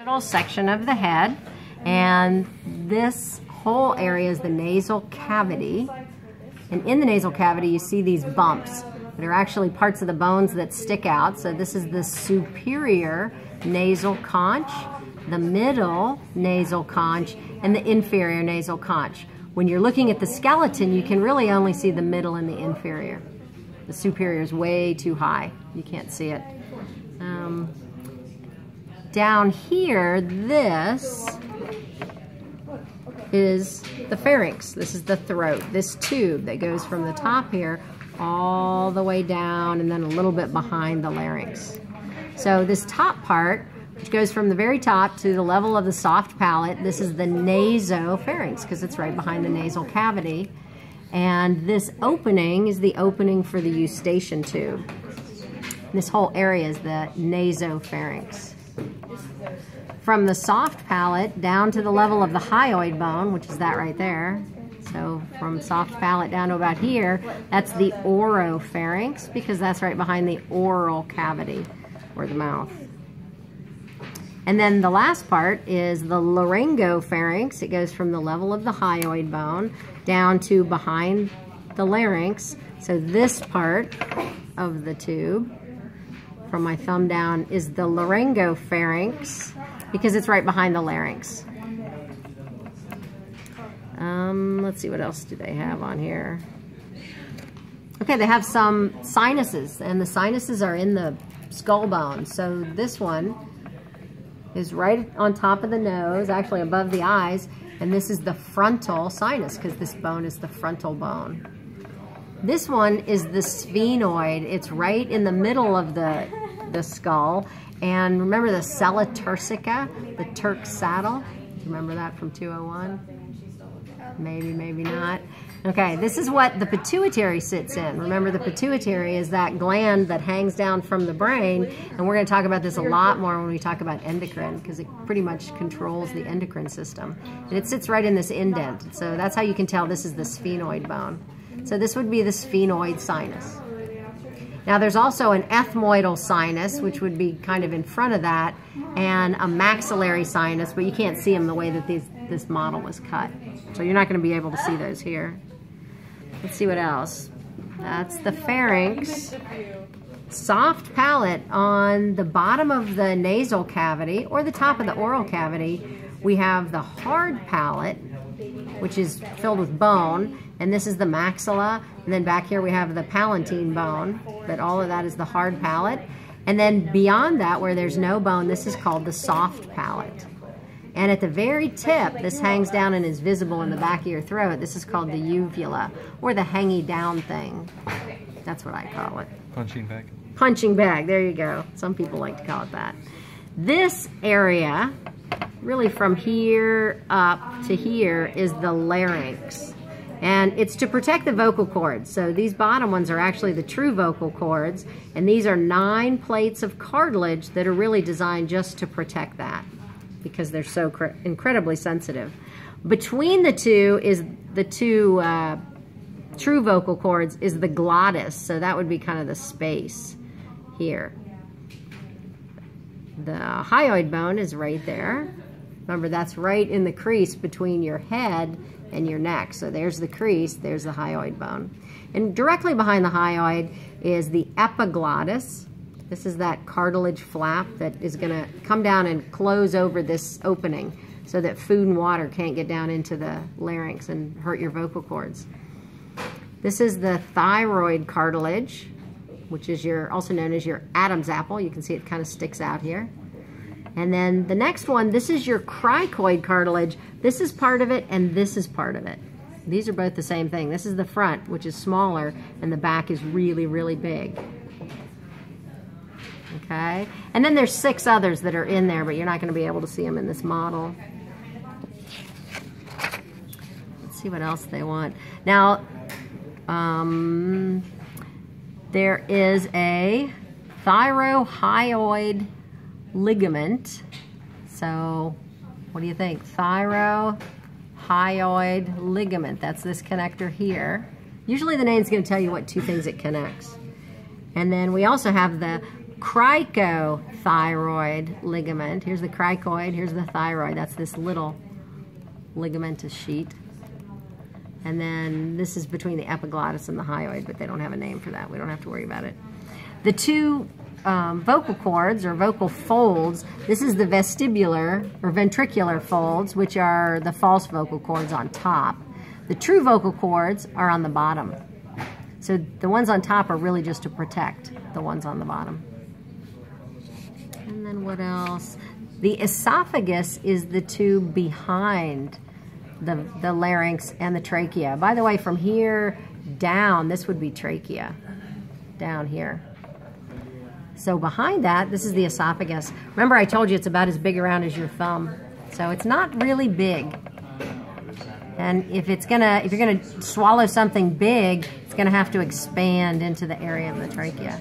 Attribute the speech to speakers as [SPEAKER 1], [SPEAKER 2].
[SPEAKER 1] Middle section of the head, and this whole area is the nasal cavity. And in the nasal cavity you see these bumps that are actually parts of the bones that stick out. So this is the superior nasal conch, the middle nasal conch, and the inferior nasal conch. When you're looking at the skeleton, you can really only see the middle and the inferior. The superior is way too high. You can't see it. Down here, this is the pharynx. This is the throat, this tube that goes from the top here all the way down and then a little bit behind the larynx. So this top part, which goes from the very top to the level of the soft palate, this is the nasopharynx because it's right behind the nasal cavity. And this opening is the opening for the eustachian tube. This whole area is the nasopharynx. From the soft palate down to the level of the hyoid bone, which is that right there. So from soft palate down to about here, that's the oropharynx because that's right behind the oral cavity or the mouth. And then the last part is the laryngopharynx. It goes from the level of the hyoid bone down to behind the larynx. So this part of the tube, from my thumb down, is the laryngopharynx because it's right behind the larynx. Let's see, what else do they have on here? Okay, they have some sinuses, and the sinuses are in the skull bone. So this one is right on top of the nose, actually above the eyes, and this is the frontal sinus because this bone is the frontal bone. This one is the sphenoid. It's right in the middle of the skull. And remember the sella turcica, the Turk's saddle? Remember that from 201? Maybe, maybe not. Okay, this is what the pituitary sits in. Remember, the pituitary is that gland that hangs down from the brain, and we're going to talk about this a lot more when we talk about endocrine, because it pretty much controls the endocrine system. And it sits right in this indent, so that's how you can tell this is the sphenoid bone. So this would be the sphenoid sinus. Now there's also an ethmoidal sinus, which would be kind of in front of that, and a maxillary sinus, but you can't see them the way that this model was cut. So you're not going to be able to see those here. Let's see what else. That's the pharynx. Soft palate on the bottom of the nasal cavity or the top of the oral cavity. We have the hard palate, which is filled with bone, and this is the maxilla, and then back here we have the palatine bone, but all of that is the hard palate. And then beyond that, where there's no bone, this is called the soft palate. And at the very tip, this hangs down and is visible in the back of your throat. This is called the uvula, or the hangy down thing. That's what I call it.
[SPEAKER 2] Punching bag.
[SPEAKER 1] Punching bag, there you go. Some people like to call it that. This area, really from here up to here, is the larynx. And it's to protect the vocal cords. So these bottom ones are actually the true vocal cords, and these are 9 plates of cartilage that are really designed just to protect that, because they're so incredibly sensitive. Between the two is the two true vocal cords is the glottis, so that would be kind of the space here. The hyoid bone is right there. Remember, that's right in the crease between your head and your neck. So there's the crease, there's the hyoid bone. And directly behind the hyoid is the epiglottis. This is that cartilage flap that is going to come down and close over this opening so that food and water can't get down into the larynx and hurt your vocal cords. This is the thyroid cartilage, which is also known as your Adam's apple. You can see it kind of sticks out here. And then the next one, this is your cricoid cartilage. This is part of it, and this is part of it. These are both the same thing. This is the front, which is smaller, and the back is really, really big. Okay? And then there's 6 others that are in there, but you're not going to be able to see them in this model. Let's see what else they want. Now, there is a thyrohyoid ligament. So what do you think? Thyrohyoid ligament. That's this connector here. Usually the name's going to tell you what 2 things it connects. And then we also have the cricothyroid ligament. Here's the cricoid, here's the thyroid. That's this little ligamentous sheet. And then this is between the epiglottis and the hyoid, but they don't have a name for that. We don't have to worry about it. The two vocal cords or vocal folds, this is the vestibular or ventricular folds, which are the false vocal cords on top. The true vocal cords are on the bottom. So the ones on top are really just to protect the ones on the bottom. And then what else? The esophagus is the tube behind the larynx and the trachea. By the way, from here down, this would be trachea, down here. So behind that, this is the esophagus. Remember I told you it's about as big around as your thumb. So it's not really big. And if you're gonna swallow something big, it's gonna have to expand into the area of the trachea.